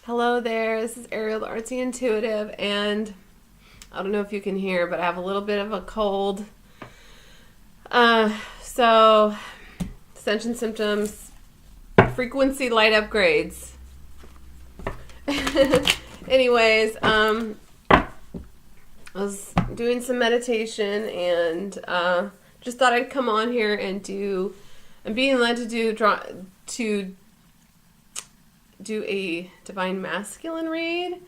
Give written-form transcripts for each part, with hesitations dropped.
Hello there, this is Ariel, the Artsy Intuitive, and I don't know if you can hear, but I have a little bit of a cold. So, ascension symptoms, frequency light upgrades. Anyways, I was doing some meditation and just thought I'd come on here and I'm being led to do a Divine Masculine read.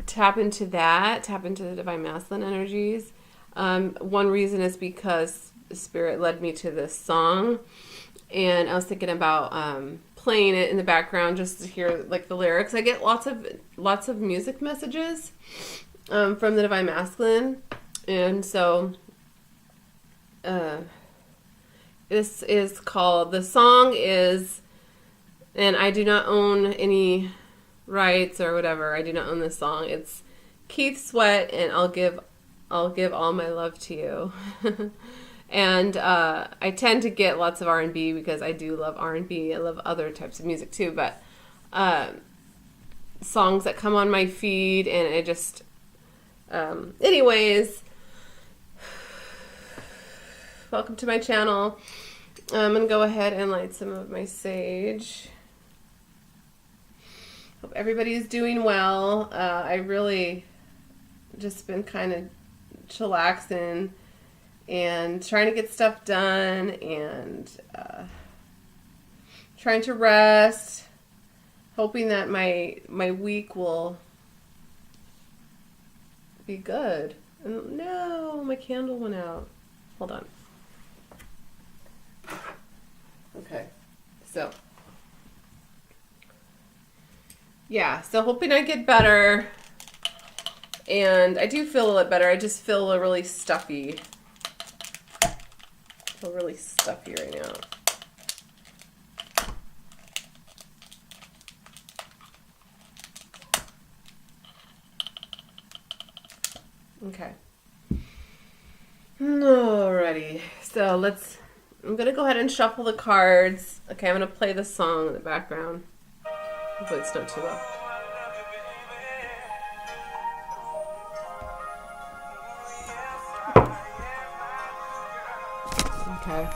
Tap into the Divine Masculine energies. One reason is because Spirit led me to this song, and I was thinking about playing it in the background just to hear like the lyrics. I get lots of music messages from the Divine Masculine, and so this is called, the song is, and I do not own any rights or whatever. I do not own this song. It's Keith Sweat and I'll give all my love to you. And I tend to get lots of R&B because I do love R&B. I love other types of music too, but songs that come on my feed, and I just anyways, welcome to my channel. I'm gonna go ahead and light some of my sage. Hope everybody's doing well. I really just been kind of chillaxing and trying to get stuff done and trying to rest, hoping that my week will be good. And no, my candle went out. Hold on. Okay, so yeah, so hoping I get better, and I do feel a lot better. I just feel really stuffy. I feel really stuffy right now. Okay. Alrighty, so I'm gonna go ahead and shuffle the cards. Okay, I'm gonna play the song in the background. Hopefully it's not too loud. Okay.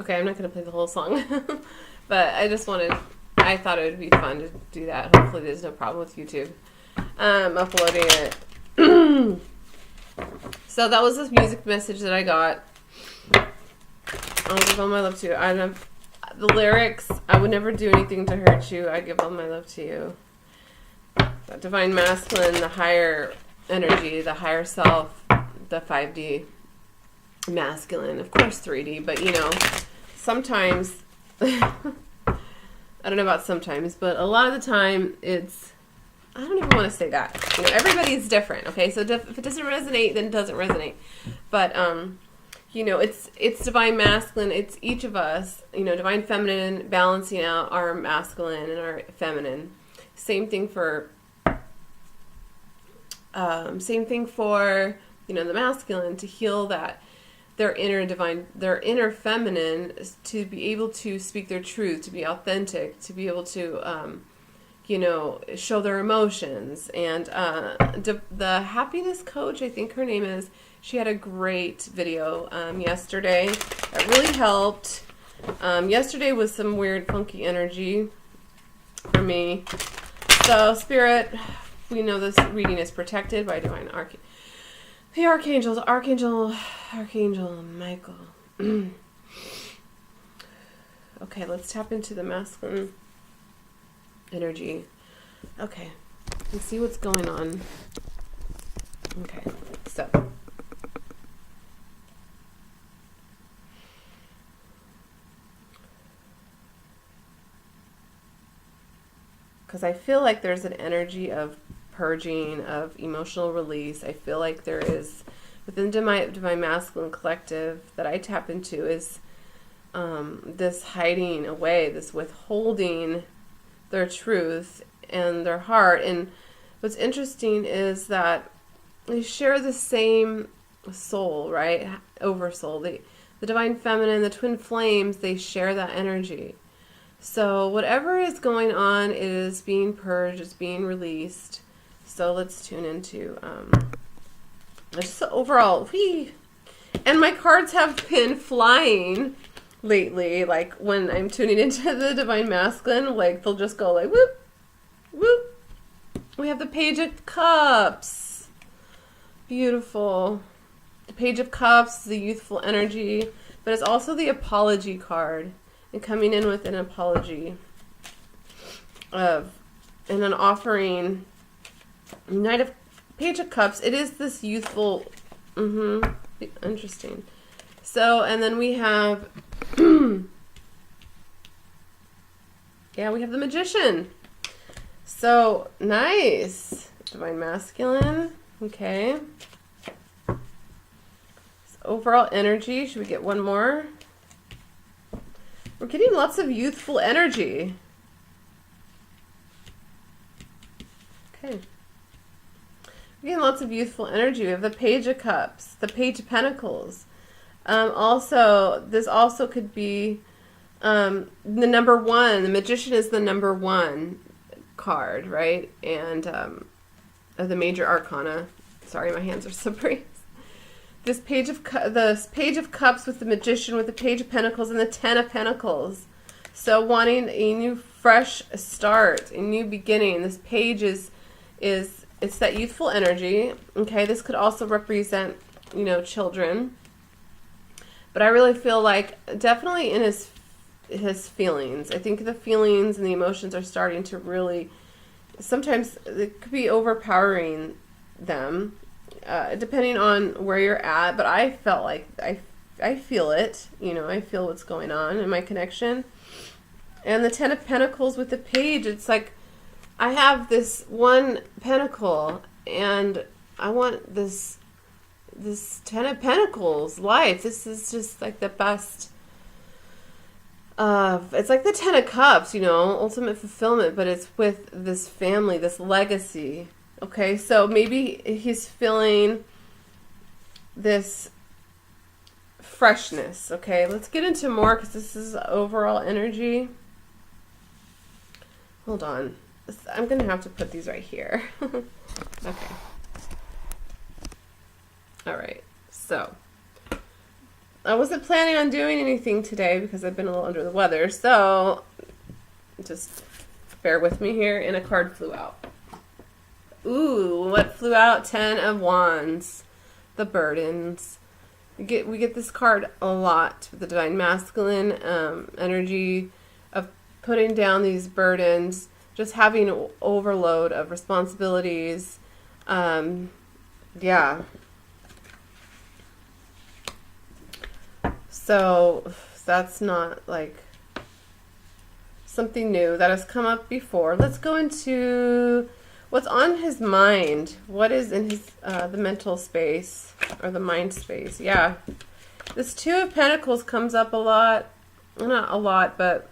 Okay, I'm not going to play the whole song. But I thought it would be fun to do that. Hopefully there's no problem with YouTube uploading it. So that was this music message that I got. I'll give all my love to you. The lyrics, I would never do anything to hurt you. I give all my love to you. The Divine Masculine, the higher energy, the higher self, the 5D masculine, of course 3D, but sometimes, I don't know about sometimes, but a lot of the time I don't even want to say that. Everybody's different, okay? So if it doesn't resonate, then it doesn't resonate. But, it's Divine Masculine. It's each of us, Divine Feminine balancing out our masculine and our feminine. Same thing for, the masculine, to heal that, their inner feminine, to be able to speak their truth, to be authentic, to be able to, show their emotions. And the happiness coach, I think her name is, she had a great video yesterday that really helped. Yesterday was some weird funky energy for me. So Spirit, we know this reading is protected by Divine the Archangels, Archangel Michael. Okay, let's tap into the masculine energy. Okay, let's see what's going on. Okay, so because I feel like there's an energy of purging, of emotional release. I feel like there is, within Divine Masculine Collective that I tap into, is this hiding away, this withholding their truth and their heart. And what's interesting is that they share the same soul, right? Oversoul. The Divine Feminine, the twin flames, they share that energy. So whatever is going on is being purged, is being released. So let's tune into just the overall. And my cards have been flying lately. Like when I'm tuning into the Divine Masculine, like they'll just go like whoop, whoop. We have the Page of Cups. Beautiful. The Page of Cups, the youthful energy, but it's also the apology card. And coming in with an apology and an offering. Page of Cups, it is this youthful, interesting. So, and then we have, yeah, we have the Magician. So, nice. Divine Masculine, okay. So overall energy, should we get one more? We're getting lots of youthful energy. Okay. We're getting lots of youthful energy. We have the Page of Cups, the Page of Pentacles. Also, this also could be the number one. The Magician is the number one card, right? And of the major arcana. Sorry, my hands are slippery. This Page of Cups with the Magician, with the Page of Pentacles, and the Ten of Pentacles. So wanting a new, fresh start, a new beginning. This page is it's that youthful energy. Okay, this could also represent, children. But I really feel like definitely in his feelings. I think the feelings and the emotions are starting to really, sometimes it could be overpowering them. Depending on where you're at, but I felt like I feel it, I feel what's going on in my connection. And the Ten of Pentacles with the Page, it's like I have this one pentacle and I want this Ten of Pentacles life. This is just like the best. It's like the Ten of Cups, ultimate fulfillment, but it's with this family, this legacy. Okay, so maybe he's feeling this freshness. Okay, let's get into more because this is overall energy. Hold on. I'm going to have to put these right here. Okay. All right, so I wasn't planning on doing anything today because I've been a little under the weather, so just bear with me here, and a card flew out. Ooh, what flew out? 10 of Wands. The burdens. We get this card a lot with the Divine Masculine energy of putting down these burdens, just having an overload of responsibilities. Yeah. So that's not like something new that has come up before. Let's go into what's on his mind. What is in his the mental space or the mind space? Yeah, this Two of Pentacles comes up a lot. Not a lot, but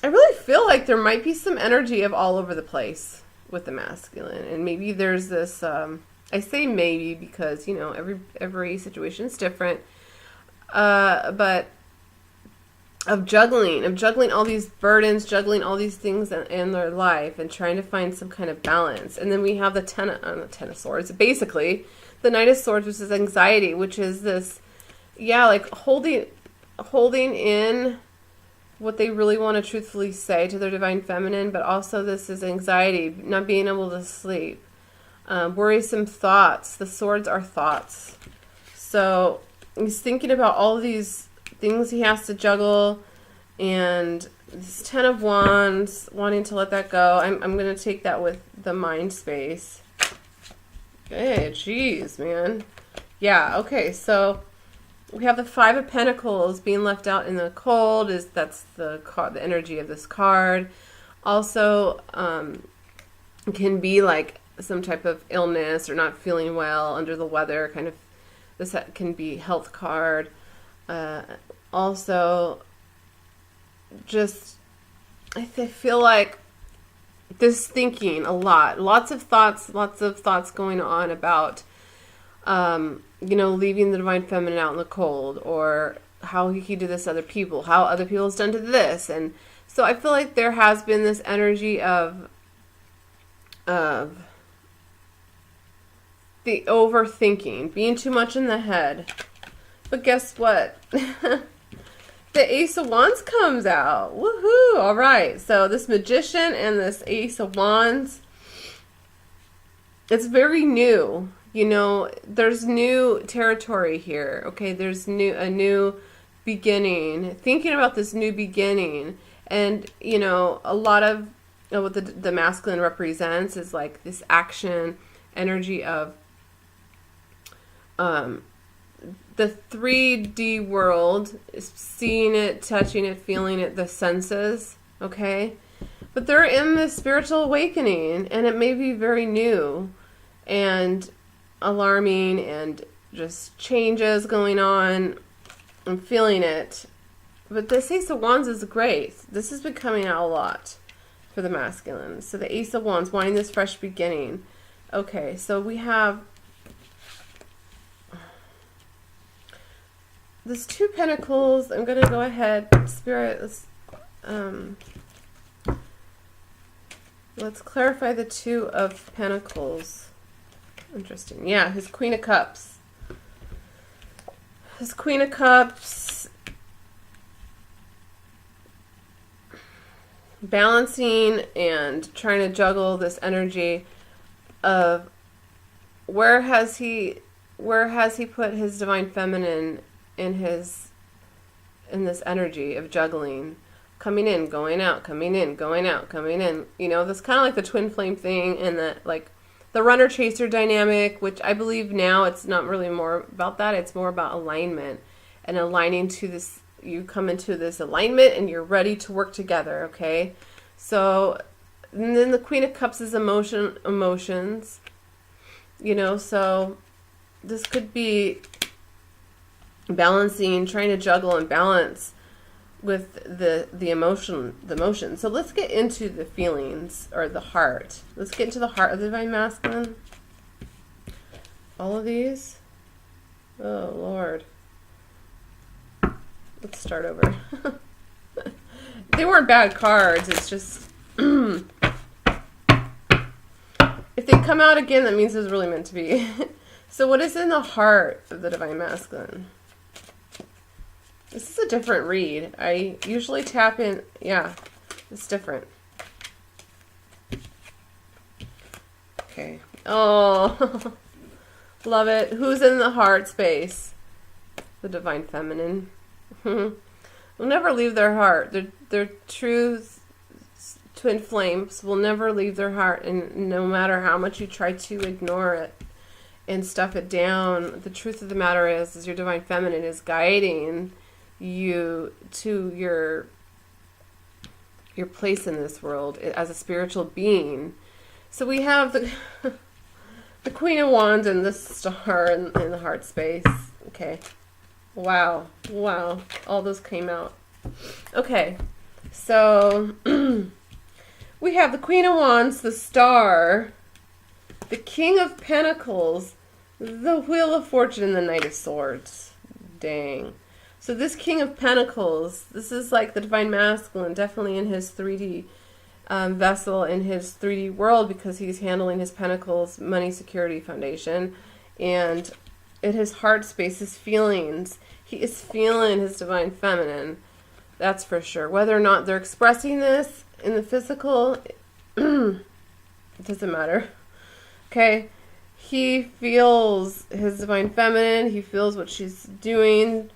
I really feel like there might be some energy of all over the place with the masculine, and maybe there's this. I say maybe because, you know, every situation is different, but of juggling all these burdens, juggling all these things in their life, and trying to find some kind of balance. And then we have the Ten of Swords, basically the Knight of Swords, which is anxiety, which is this, yeah, like holding in what they really want to truthfully say to their divine feminine, but also this is anxiety, not being able to sleep, worrisome thoughts. The swords are thoughts. So he's thinking about all of these things he has to juggle, and this 10 of Wands, wanting to let that go. I'm going to take that with the mind space. Okay, jeez, man. Yeah, okay, so we have the 5 of Pentacles being left out in the cold. That's the energy of this card. Also, can be like some type of illness or not feeling well, under the weather, kind of. This can be health card. Also, just I feel like this thinking a lot, lots of thoughts going on about, you know, leaving the divine feminine out in the cold, or how he could do this to other people, how other people has done to this. And so I feel like there has been this energy of the overthinking, being too much in the head. But guess what? The Ace of Wands comes out. Woohoo! All right. So this Magician and this Ace of Wands, it's very new. You know, there's new territory here. Okay, there's a new beginning. Thinking about this new beginning, and you know, a lot of what the masculine represents is like this action energy of the 3D world, is seeing it, touching it, feeling it, the senses, okay? But they're in this spiritual awakening, and it may be very new and alarming, and just changes going on. I'm feeling it. But this Ace of Wands is great. This has been coming out a lot for the masculine. So the Ace of Wands, wanting this fresh beginning. Okay, so we have this 2 Pentacles. I'm going to go ahead, Spirit, let's clarify the 2 of Pentacles. Interesting. Yeah, his Queen of Cups. His Queen of Cups, balancing and trying to juggle this energy of where has he put his divine feminine in this energy of juggling, coming in, going out, coming in, going out, coming in. You know, that's kind of like the twin flame thing, and the runner chaser dynamic, which I believe now it's not really more about that. It's more about alignment and aligning to this. You come into this alignment and you're ready to work together. Okay. So, and then the Queen of Cups is emotions, you know, so this could be balancing, trying to juggle and balance with the emotion. So let's get into the feelings, or the heart. Let's get into the heart of the divine masculine. All of these. Oh Lord. Let's start over. They weren't bad cards. It's just if they come out again, that means it was really meant to be. So what is in the heart of the Divine Masculine? This is a different read. I usually tap in, yeah, it's different. Okay. Oh, love it. Who's in the heart space? The Divine Feminine. Will never leave their heart. Their true twin flames will never leave their heart, and no matter how much you try to ignore it and stuff it down, the truth of the matter is your Divine Feminine is guiding you to your place in this world as a spiritual being. So we have the the Queen of Wands and the Star in the heart space. Okay. Wow. Wow. All those came out. Okay. So we have the Queen of Wands, the Star, the King of Pentacles, the Wheel of Fortune, and the Knight of Swords. Dang. So this King of Pentacles, this is like the Divine Masculine, definitely in his 3D vessel, in his 3D world, because he's handling his Pentacles money security foundation. And in his heart space, his feelings, he is feeling his Divine Feminine. That's for sure. Whether or not they're expressing this in the physical, it doesn't matter. Okay? He feels his Divine Feminine. He feels what she's doing.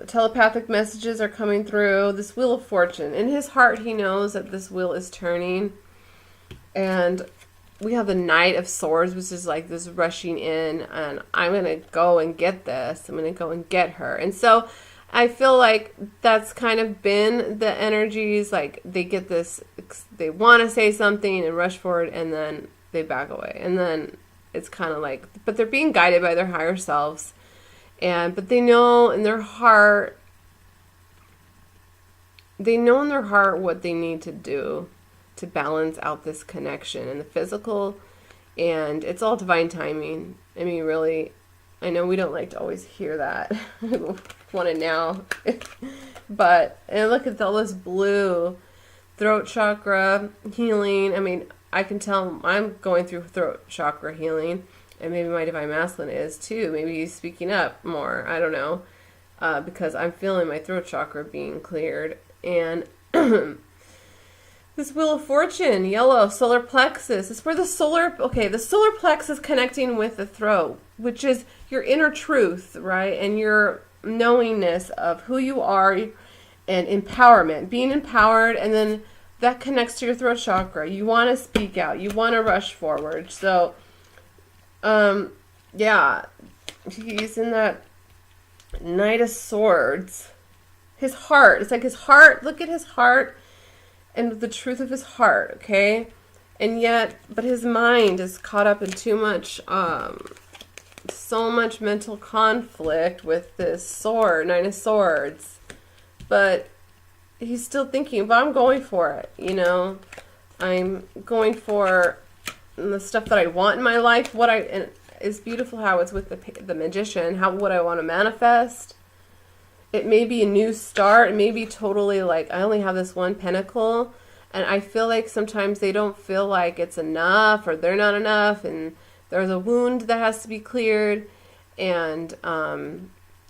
Telepathic messages are coming through. This Wheel of Fortune. In his heart, he knows that this wheel is turning. And we have the Knight of Swords, which is like this rushing in. And I'm going to go and get this. I'm going to go and get her. And so I feel like that's kind of been the energies. Like they get this, they want to say something and rush forward, and then they back away. And then it's kind of like, but they're being guided by their higher selves. But they know in their heart, what they need to do to balance out this connection in the physical. And it's all divine timing. I mean, really, I know we don't like to always hear that. We want it now. But, and look at all this blue throat chakra healing. I mean, I can tell I'm going through throat chakra healing. And maybe my Divine Masculine is too. Maybe he's speaking up more. I don't know. Because I'm feeling my throat chakra being cleared. And this Wheel of Fortune, yellow, solar plexus. It's where the solar plexus connecting with the throat, which is your inner truth, right? And your knowingness of who you are and empowerment. Being empowered, and then that connects to your throat chakra. You want to speak out. You want to rush forward. So yeah, he's in that Knight of Swords. His heart, it's like his heart, look at his heart and the truth of his heart, okay? And yet, but his mind is caught up in too much, so much mental conflict with this sword, Knight of Swords. But he's still thinking, but I'm going for it, you know? I'm going for the stuff that I want in my life. And it's beautiful how it's with the Magician, what I want to manifest. It may be a new start. It may be totally like, I only have this one pentacle, and I feel like sometimes they don't feel like it's enough, or they're not enough, and there's a wound that has to be cleared. And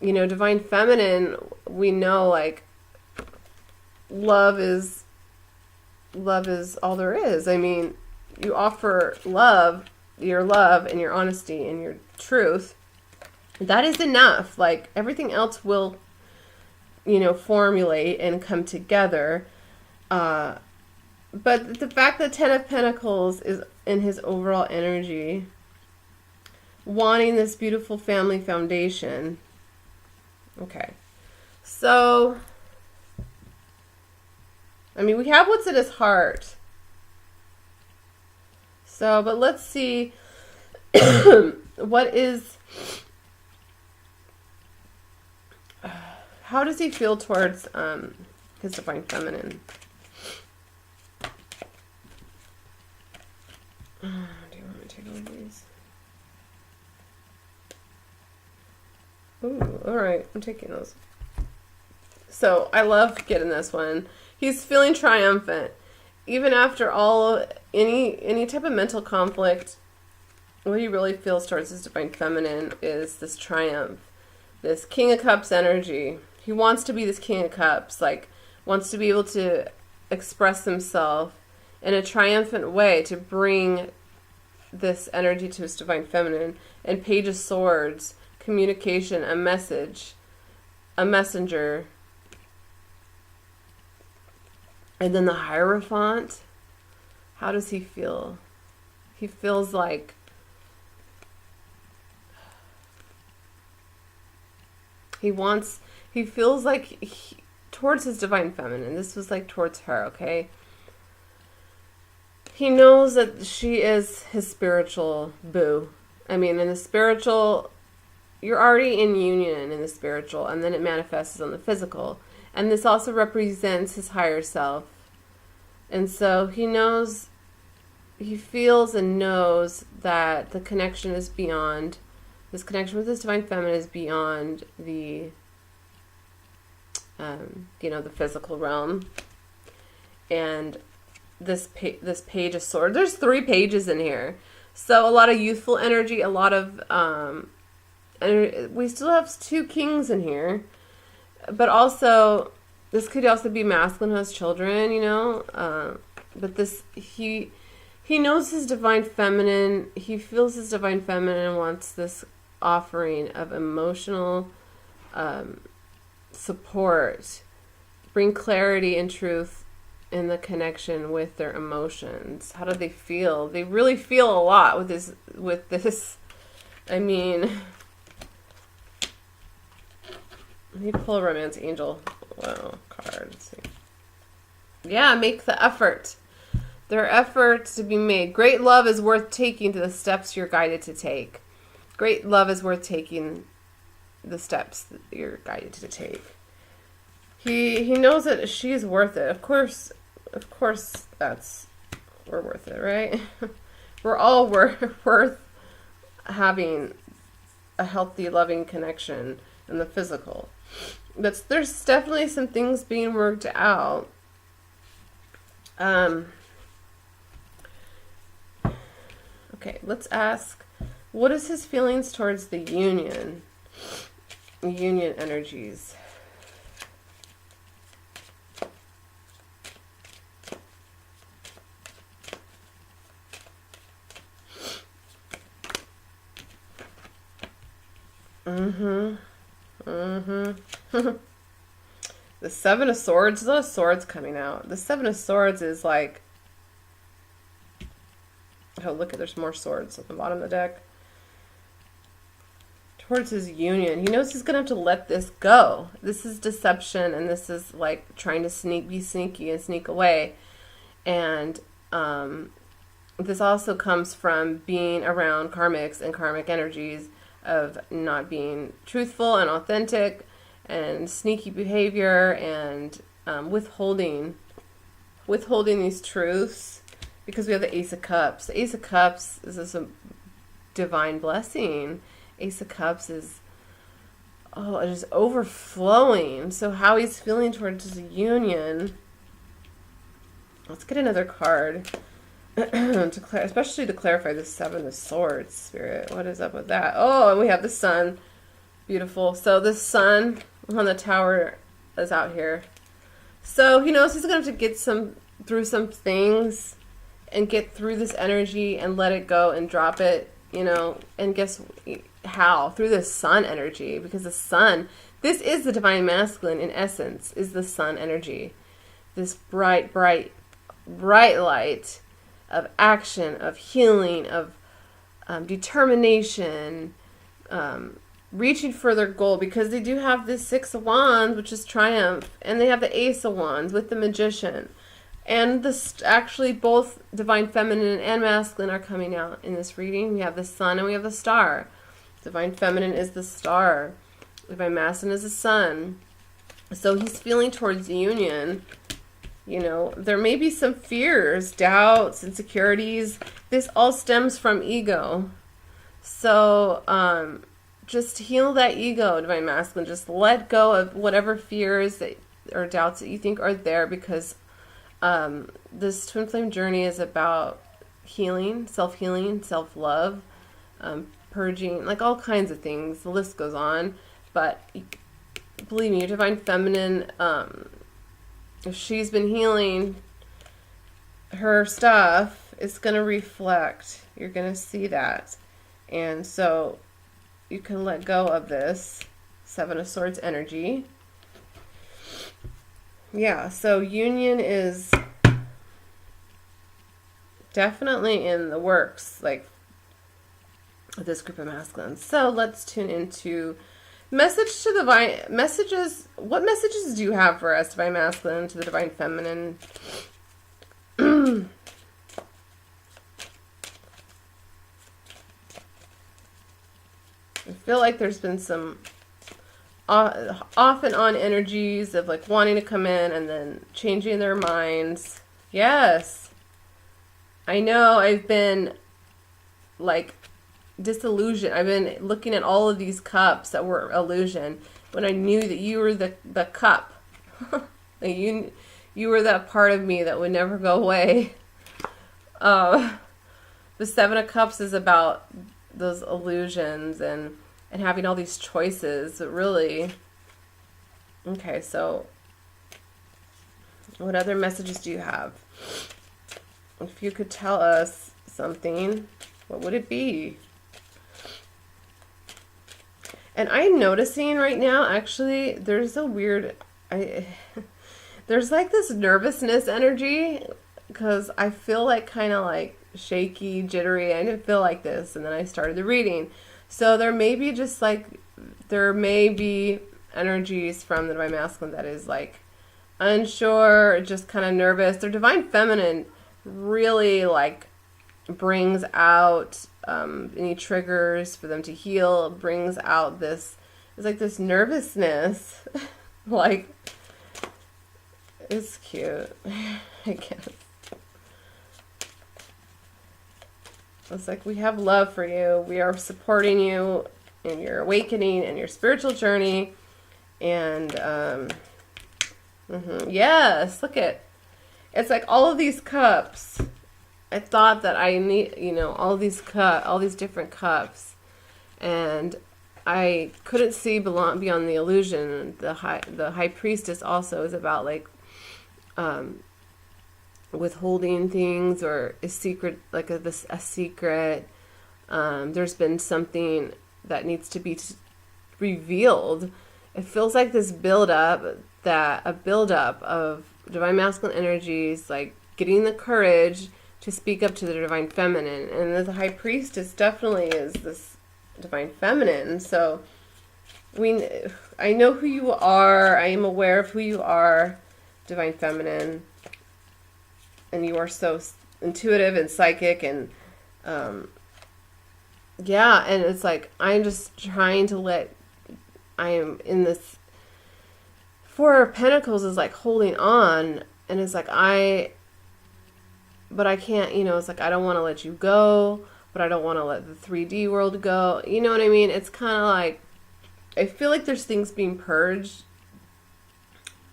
you know, Divine Feminine, we know, like, love is all there is. I mean, you offer your love and your honesty and your truth. That is enough. Like, everything else will, you know, formulate and come together. But the fact that 10 of Pentacles is in his overall energy, wanting this beautiful family foundation. Okay. So, I mean, we have what's in his heart. So, but let's see what is, how does he feel towards his Divine Feminine? Do you want me to take all of these? Ooh, all right, I'm taking those. So I love getting this one. He's feeling triumphant. Even after any type of mental conflict, what he really feels towards his divine feminine is this triumph, this King of Cups energy. He wants to be this King of Cups, like wants to be able to express himself in a triumphant way to bring this energy to his divine feminine. And Page of Swords, communication, a message, a messenger. And then the Hierophant, how does he feel? He feels like he feels like towards his divine feminine. This was like towards her, okay? He knows that she is his spiritual boo. I mean, in the spiritual, you're already in union in the spiritual, and then it manifests on the physical. And this also represents his higher self. And so he knows, he feels and knows that the connection is beyond, this connection with his divine feminine is beyond the, the physical realm. And this Page of Swords, there's 3 pages in here. So a lot of youthful energy, a lot of, we still have 2 kings in here. But also, this could also be masculine who has children, but this, he knows his divine feminine, he feels his divine feminine and wants this offering of emotional support, bring clarity and truth in the connection with their emotions. How do they feel? They really feel a lot with this. I mean, let me pull a romance angel. Wow, card. Let's see. Yeah, make the effort. There are efforts to be made. Great love is worth taking to the steps you're guided to take. Great love is worth taking the steps that you're guided to take. He knows that she is worth it. Of course, we're worth it, right? We're all worth having a healthy, loving connection in the physical. But there's definitely some things being worked out. Okay, let's ask, what is his feelings towards the union? Union energies. The 7 of Swords, there's a lot of swords coming out. The 7 of Swords is like, oh, look, there's more swords at the bottom of the deck. Towards his union. He knows he's going to have to let this go. This is deception, and this is like trying to be sneaky and sneak away. And this also comes from being around karmics and karmic energies of not being truthful and authentic and sneaky behavior and withholding these truths, because we have the Ace of Cups. The Ace of Cups is a divine blessing. Ace of Cups is, just overflowing. So how he's feeling towards his union. Let's get another card. Especially to clarify the 7 of Swords, Spirit. What is up with that? Oh, and we have the Sun. Beautiful. So the Sun on the Tower is out here. So he knows he's going to have to get through some things and get through this energy and let it go and drop it, and guess how? Through the Sun energy, because the Sun, this is the Divine Masculine in essence, is the Sun energy. This bright, bright, bright light of action, of healing, of determination, reaching for their goal, because they do have this 6 of Wands, which is triumph, and they have the Ace of Wands with the Magician. And this, actually, both Divine Feminine and Masculine are coming out in this reading. We have the Sun and we have the Star. Divine Feminine is the Star. Divine Masculine is the Sun. So he's feeling towards the union. There may be some fears, doubts, insecurities. This all stems from ego. So, just heal that ego, Divine Masculine. Just let go of whatever fears or doubts that you think are there, because this twin flame journey is about healing, self-love, purging, like all kinds of things. The list goes on. But believe me, your divine feminine, if she's been healing her stuff, it's going to reflect. You're going to see that. And so you can let go of this Seven of Swords energy. Yeah, so union is definitely in the works, like this group of masculines. So let's tune into message to divine messages. What messages do you have for us, divine masculine, to the divine feminine? I feel like there's been some off and on energies of like wanting to come in and then changing their minds. Yes. I know I've been like disillusioned. I've been looking at all of these cups that were illusion when I knew that you were the cup. Like you were that part of me that would never go away. The Seven of Cups is about those illusions and having all these choices. Really. Okay, so what other messages do you have? If you could tell us something, what would it be? And I'm noticing right now, actually, there's a weird, there's like this nervousness energy, because I feel like kind of like shaky, jittery. I didn't feel like this, and then I started the reading. So there may be just like, there may be energies from the divine masculine that is like unsure, just kind of nervous. Their divine feminine really like brings out any triggers for them to heal, brings out this, it's like this nervousness. Like, it's cute, I guess. It's like, we have love for you. We are supporting you in your awakening and your spiritual journey. And, yes, look at, it's like all of these cups. I thought that I need, you know, all these different cups. And I couldn't see beyond the illusion. The high priestess also is about like, withholding things or a secret, like a secret. There's been something that needs to be revealed. It feels like this buildup of divine masculine energies, like getting the courage to speak up to the divine feminine. And the high priestess definitely is this divine feminine. So I know who you are. I am aware of who you are, divine feminine. And you are so intuitive and psychic, and yeah, and it's like, I'm just trying to I am in this Four of Pentacles is like holding on, and it's like, but I can't, you know, it's like, I don't want to let you go, but I don't want to let the 3D world go. You know what I mean? It's kind of like, I feel like there's things being purged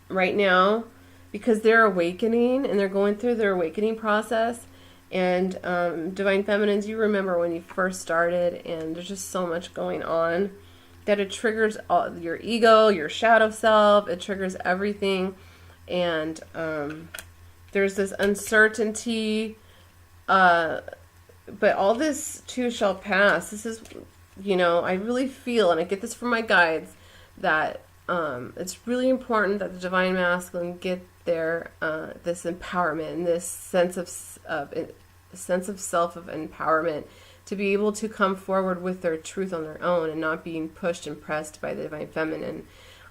right now, because they're awakening and they're going through their awakening process. And divine feminines, you remember when you first started, and there's just so much going on that it triggers all your ego, your shadow self. It triggers everything. And there's this uncertainty, but all this too shall pass. This is, you know, I really feel, and I get this from my guides, that it's really important that the divine masculine get their this empowerment and this sense of self, of empowerment, to be able to come forward with their truth on their own and not being pushed and pressed by the divine feminine,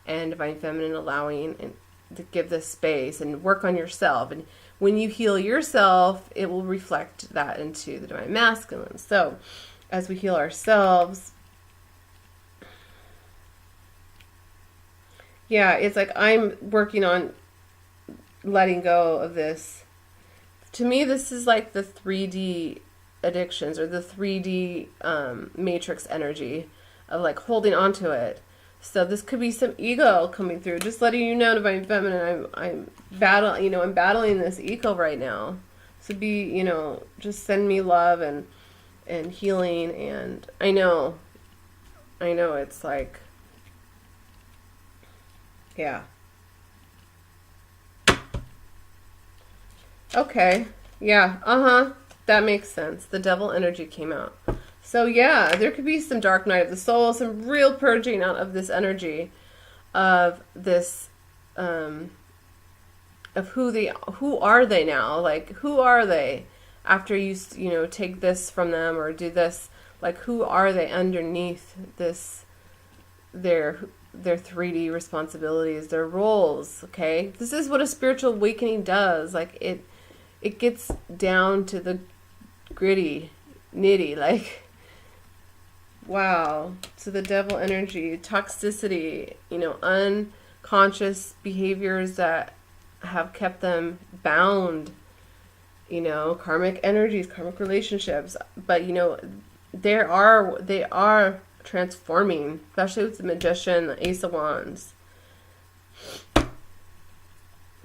and divine feminine allowing and to give this space and work on yourself. And when you heal yourself, it will reflect that into the divine masculine. So as we heal ourselves, yeah, it's like I'm working on letting go of this. To me, this is like the 3D addictions, or the 3D matrix energy of like holding on to it. So this could be some ego coming through. Just letting you know, divine feminine, I'm battling this ego right now. So just send me love, and and healing. And I know it's like, yeah. Okay. Yeah. That makes sense. The devil energy came out. So yeah, there could be some dark night of the soul, some real purging out of this energy of this, of who are they now? Like, who are they after you take this from them or do this? Like, who are they underneath this, their 3D responsibilities, their roles, okay? This is what a spiritual awakening does. Like, it gets down to the gritty, nitty, like, wow. So the devil energy, toxicity, unconscious behaviors that have kept them bound, karmic energies, karmic relationships. But, they are transforming, especially with the magician, the ace of wands.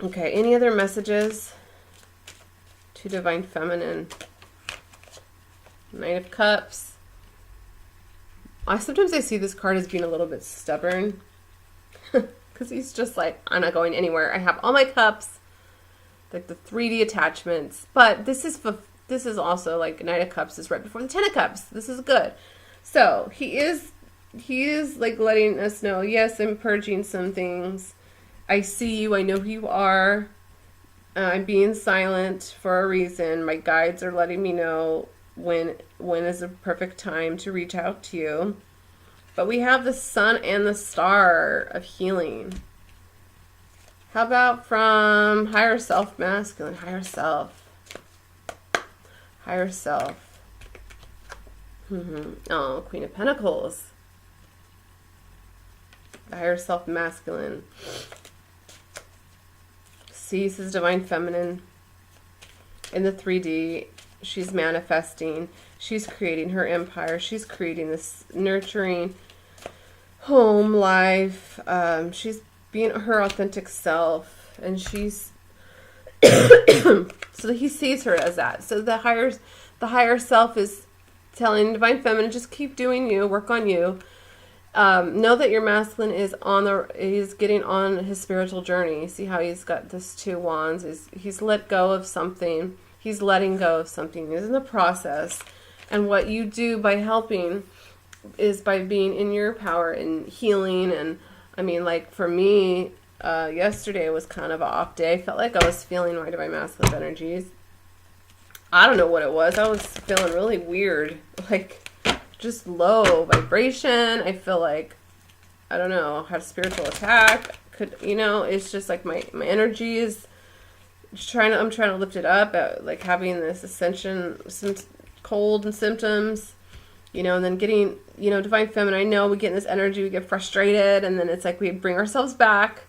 Okay, any other messages to divine feminine? Knight of Cups. Sometimes I see this card as being a little bit stubborn because he's just like, I'm not going anywhere. I have all my cups, like the 3D attachments. But this is also like Knight of Cups is right before the Ten of Cups. This is good. So he is like letting us know, yes, I'm purging some things. I see you. I know who you are. I'm being silent for a reason. My guides are letting me know when is a perfect time to reach out to you. But we have the sun and the star of healing. How about from higher self masculine? Higher self. Oh, Queen of Pentacles. The higher self masculine. Sees his divine feminine in the 3D. She's manifesting. She's creating her empire. She's creating this nurturing home life. She's being her authentic self, and she's so he sees her as that. So the higher self is telling divine feminine, just keep doing you, work on you. Know that your masculine is getting on his spiritual journey. See how he's got this 2 wands. He's let go of something. He's letting go of something. He's in the process. And what you do by helping is by being in your power and healing. And I mean, like for me, yesterday was kind of an off day. I felt like I was feeling my divine masculine energies. I don't know what it was. I was feeling really weird. Like just low vibration. I feel like, I don't know, had a spiritual attack. It's just like my energy is I'm trying to lift it up, like having this ascension, some cold and symptoms, and then getting, divine feminine. I know we get in this energy, we get frustrated, and then it's like we bring ourselves back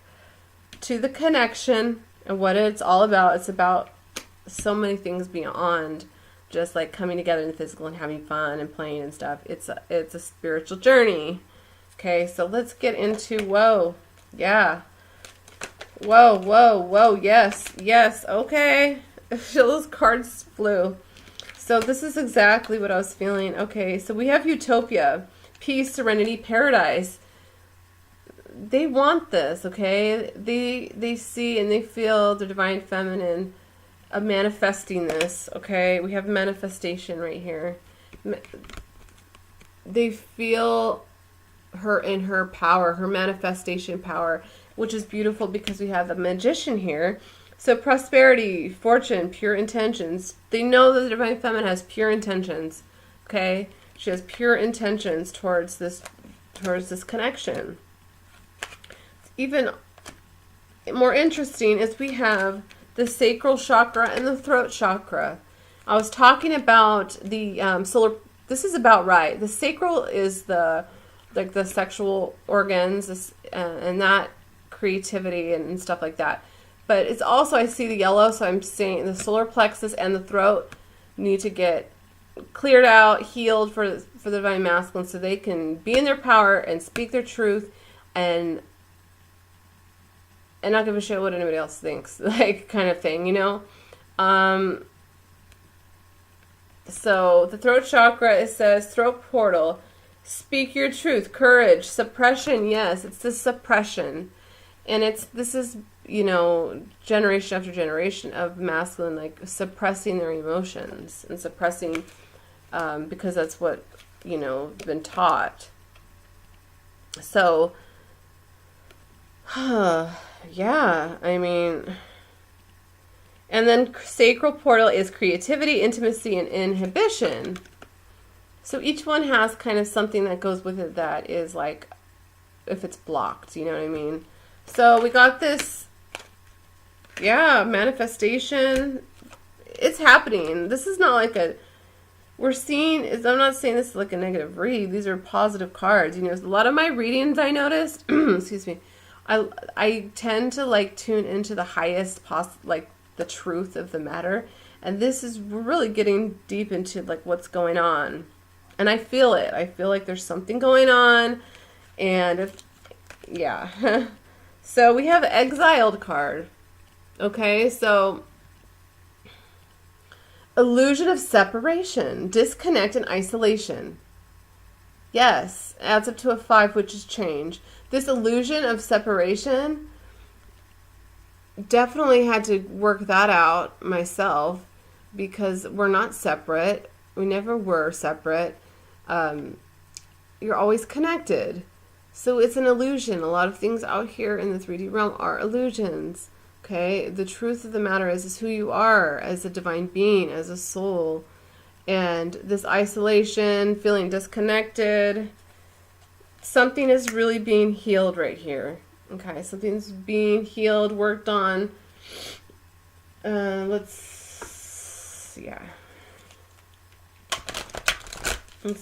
to the connection and what it's all about. It's about so many things beyond just like coming together in the physical and having fun and playing and stuff. It's a spiritual journey. Okay, so let's get into, whoa, yeah. Whoa, yes, okay. Those cards flew. So this is exactly what I was feeling. Okay, so we have utopia, peace, serenity, paradise. They want this, okay? They see and they feel the divine feminine manifesting this, okay? We have manifestation right here. They feel her in her power, her manifestation power, which is beautiful because we have the magician here. So prosperity, fortune, pure intentions. They know that the divine feminine has pure intentions, okay? She has pure intentions towards this connection. Even more interesting is we have the sacral chakra and the throat chakra. I was talking about the solar. This is about rite. The sacral is the sexual organs and that creativity and stuff like that. But it's also, I see the yellow, so I'm saying the solar plexus and the throat need to get cleared out, healed for the divine masculine, so they can be in their power and speak their truth and not give a shit what anybody else thinks, like kind of thing, So the throat chakra, it says throat portal, speak your truth, courage, suppression. Yes, it's the suppression. And this is, generation after generation of masculine, like suppressing their emotions and suppressing, because that's what, been taught. So, yeah, I mean, and then sacral portal is creativity, intimacy, and inhibition. So each one has kind of something that goes with it that is like, if it's blocked, you know what I mean? So we got this, manifestation. It's happening. This is not like I'm not saying this is like a negative read. These are positive cards. A lot of my readings I noticed, excuse me, I tend to like tune into the highest like the truth of the matter. And we're really getting deep into like what's going on. And I feel it. I feel like there's something going on. And so we have exiled card. Okay, so illusion of separation, disconnect and isolation. Yes, adds up to a 5, which is change. This illusion of separation, definitely had to work that out myself, because we're not separate. We never were separate. You're always connected. So it's an illusion. A lot of things out here in the 3D realm are illusions. Okay? The truth of the matter is who you are as a divine being, as a soul. And this isolation, feeling disconnected, something is really being healed right here. Okay? Something's being healed, worked on. Let's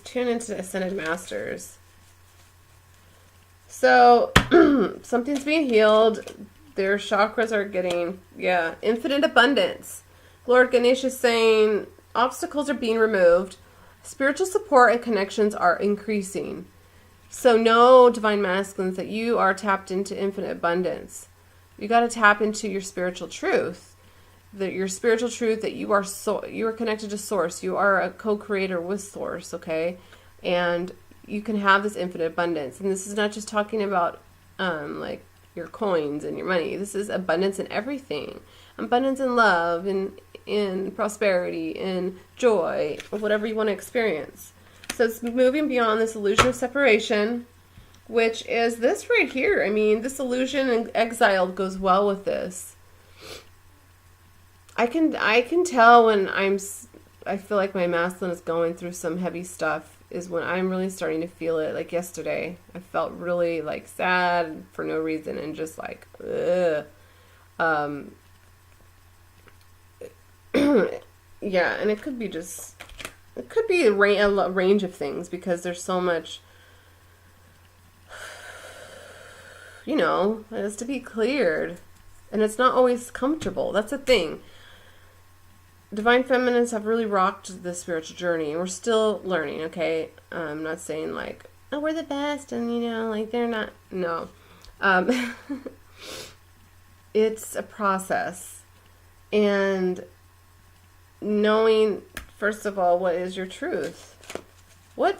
tune into Ascended Masters. So, something's being healed. Their chakras are getting, infinite abundance. Lord Ganesh is saying obstacles are being removed. Spiritual support and connections are increasing. So know, Divine Masculines, that you are tapped into infinite abundance. You got to tap into your spiritual truth. Your spiritual truth that you are connected to Source. You are a co-creator with Source, okay? And you can have this infinite abundance. And this is not just talking about like your coins and your money. This is abundance in everything. Abundance in love, in prosperity, in joy, or whatever you want to experience. So it's moving beyond this illusion of separation, which is this right here. I mean, this illusion and exile goes well with this. I can tell when I feel like my masculine is going through some heavy stuff, is when I'm really starting to feel it. Like yesterday, I felt really like sad for no reason and just like, ugh. And it could be a range of things, because there's so much, that has to be cleared. And it's not always comfortable. That's the thing. Divine Feminines have really rocked the spiritual journey. We're still learning, okay? I'm not saying like, oh, we're the best, and like they're not. No. It's a process. And knowing, first of all, what is your truth? What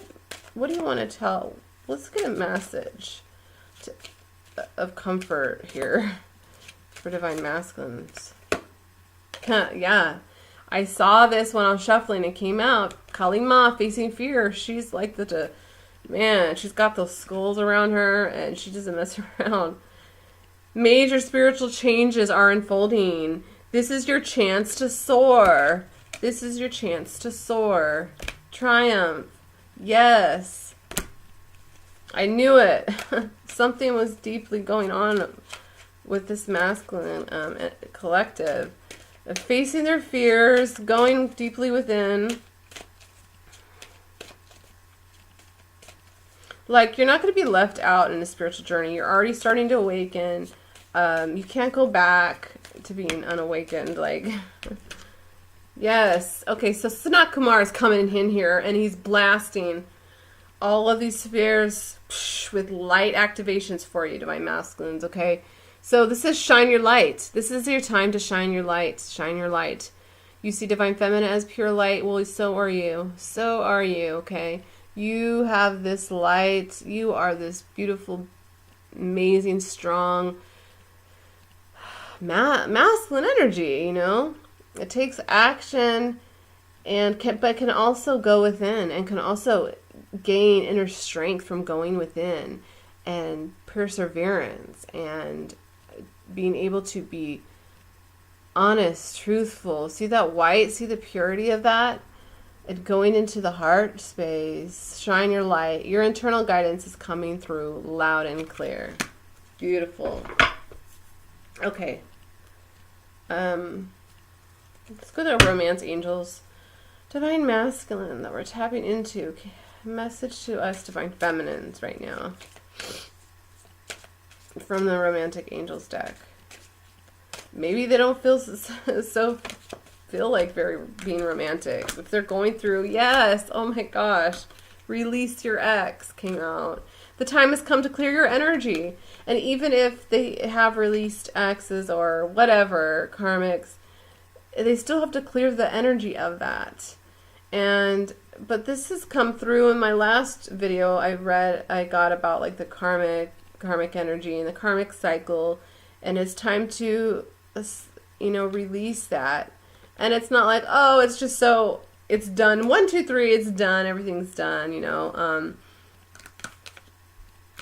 do you want to tell? Let's get a message of comfort here for Divine Masculines. I saw this when I was shuffling. It came out. Kali Ma, facing fear. She's like she's got those skulls around her, and she doesn't mess around. Major spiritual changes are unfolding. This is your chance to soar. This is your chance to soar. Triumph. Yes. I knew it. Something was deeply going on with this masculine collective. Facing their fears, going deeply within. Like, you're not going to be left out in a spiritual journey. You're already starting to awaken. You can't go back to being unawakened. Like, yes. Okay, so Sanat Kumara is coming in here, and he's blasting all of these spheres with light activations for you, Divine Masculines, okay? So this is shine your light. This is your time to shine your light. Shine your light. You see Divine Feminine as pure light. Well, so are you. So are you, okay? You have this light. You are this beautiful, amazing, strong, masculine energy, you know? It takes action but can also go within and can also gain inner strength from going within and perseverance and being able to be honest, truthful. See that white? See the purity of that? And going into the heart space, shine your light. Your internal guidance is coming through loud and clear. Beautiful. Okay. Let's go to Romance Angels. Divine Masculine that we're tapping into. Okay. Message to us, Divine Feminines, right now. From the Romantic Angels deck. Maybe they don't feel feel like being romantic. If they're going through, yes, oh my gosh, release your ex came out. The time has come to clear your energy. And even if they have released exes or whatever, karmics, they still have to clear the energy of that. But this has come through in my last video I got about like the karmic energy and the karmic cycle, and it's time to, release that. And it's not like, oh, it's just so, it's done. 1, 2, 3, it's done. Everything's done,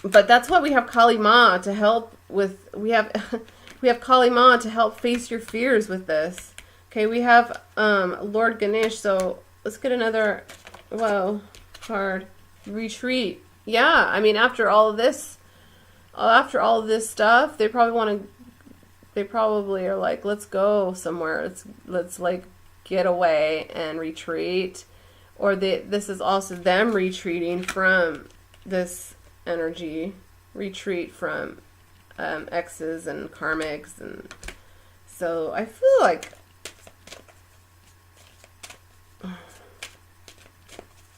But that's what we have Kali Ma to help with. We have Kali Ma to help face your fears with this. Okay, we have Lord Ganesh. So let's get another, card. Retreat. Yeah, I mean, after all of this stuff, they probably are like, let's go somewhere. Let's like get away and retreat. Or this is also them retreating from this energy, retreat from exes and karmics. And so I feel like,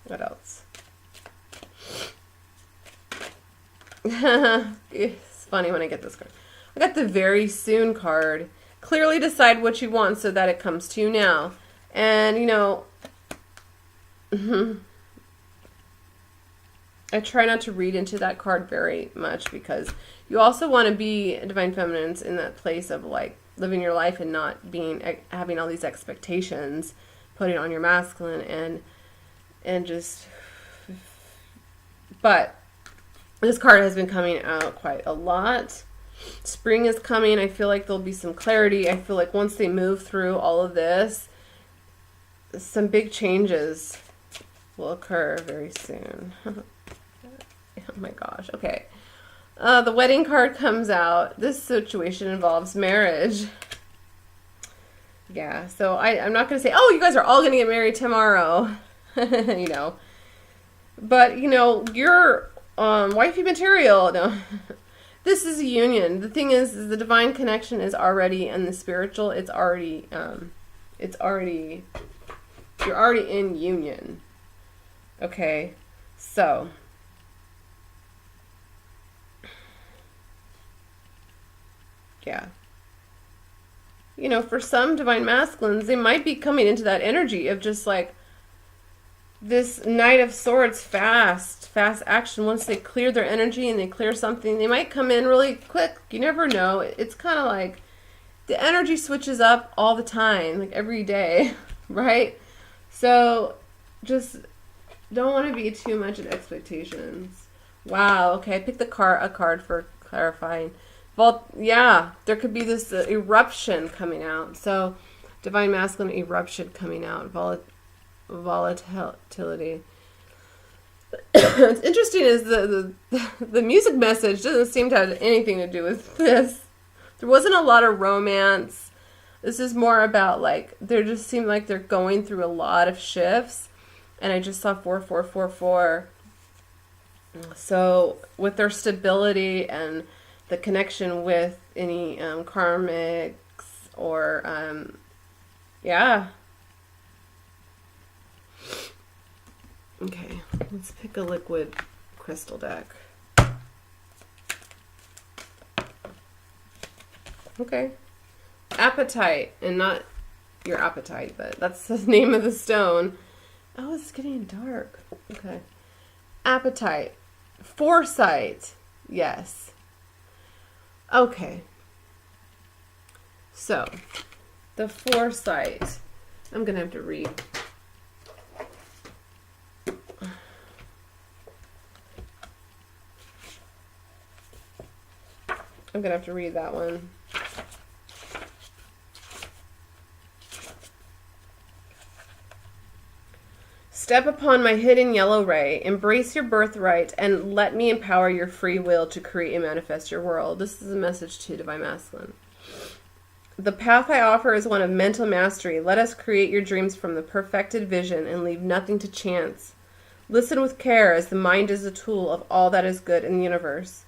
what else? It's funny when I get this card. I got the very soon card. Clearly decide what you want so that it comes to you now. And, I try not to read into that card very much because you also want to be Divine Feminines in that place of like living your life and not having all these expectations, putting on your masculine and just, but this card has been coming out quite a lot. Spring is coming. I feel like there'll be some clarity. I feel like once they move through all of this, some big changes will occur very soon. Oh my gosh. Okay. The wedding card comes out. This situation involves marriage. Yeah. So I'm not going to say, oh, you guys are all going to get married tomorrow. But, you're wifey material. No. This is a union. The thing is the divine connection is already, and the spiritual, you're already in union. Okay. So, yeah. For some Divine Masculines, they might be coming into that energy of just like this Knight of Swords, fast action. Once they clear their energy and they clear something, they might come in really quick. You never know. It's kind of like the energy switches up all the time, like every day, right? So just don't want to be too much in expectations. Wow. Okay, I picked a card for clarifying. Yeah, there could be this eruption coming out. So Divine Masculine eruption coming out. Volatility. What's interesting is the music message doesn't seem to have anything to do with this. There wasn't a lot of romance. This is more about like, there just seemed like they're going through a lot of shifts. And I just saw 4444. So with their stability and the connection with any karmics or yeah. Okay, let's pick a liquid crystal deck. Okay. Appetite and not your appetite, but that's the name of the stone. Oh, it's getting dark. Okay. Appetite. Foresight. Yes. Okay. So, the foresight. I'm going to have to read. I'm going to have to read that one. Step upon my hidden yellow ray, embrace your birthright, and let me empower your free will to create and manifest your world. This is a message to Divine Masculine. The path I offer is one of mental mastery. Let us create your dreams from the perfected vision and leave nothing to chance. Listen with care, as the mind is a tool of all that is good in the universe,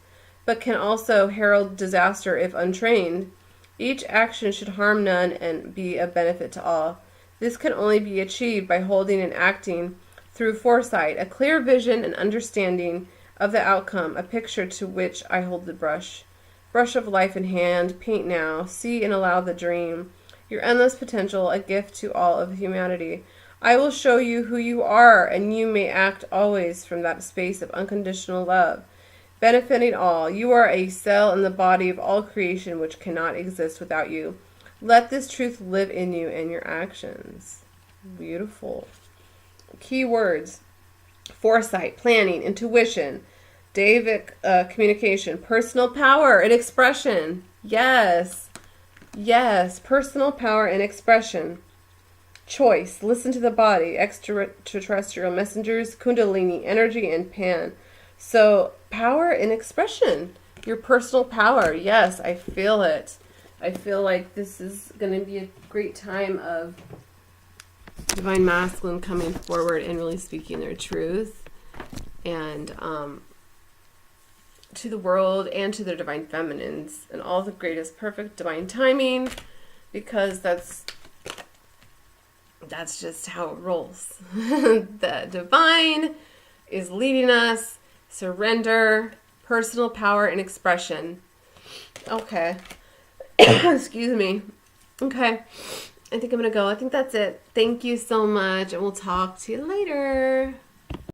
but can also herald disaster if untrained. Each action should harm none and be a benefit to all. This can only be achieved by holding and acting through foresight, a clear vision and understanding of the outcome, a picture to which I hold the brush. Brush of life in hand, paint now, see and allow the dream. Your endless potential, a gift to all of humanity. I will show you who you are, and you may act always from that space of unconditional love, benefiting all. You are a cell in the body of all creation which cannot exist without you. Let this truth live in you and your actions. Beautiful. Key words: foresight, planning, intuition, Davic communication, personal power and expression. Yes. Yes. Personal power and expression. Choice. Listen to the body. Extraterrestrial messengers, Kundalini energy, and Pan. So power and expression. Your personal power. Yes, I feel it. I feel like this is going to be a great time of Divine Masculine coming forward and really speaking their truth, and to the world and to their Divine Feminines, and all the greatest perfect divine timing, because that's just how it rolls. The divine is leading us. Surrender, personal power, and expression. Okay. Excuse me. Okay. I think I'm going to go. I think that's it. Thank you so much, and we'll talk to you later.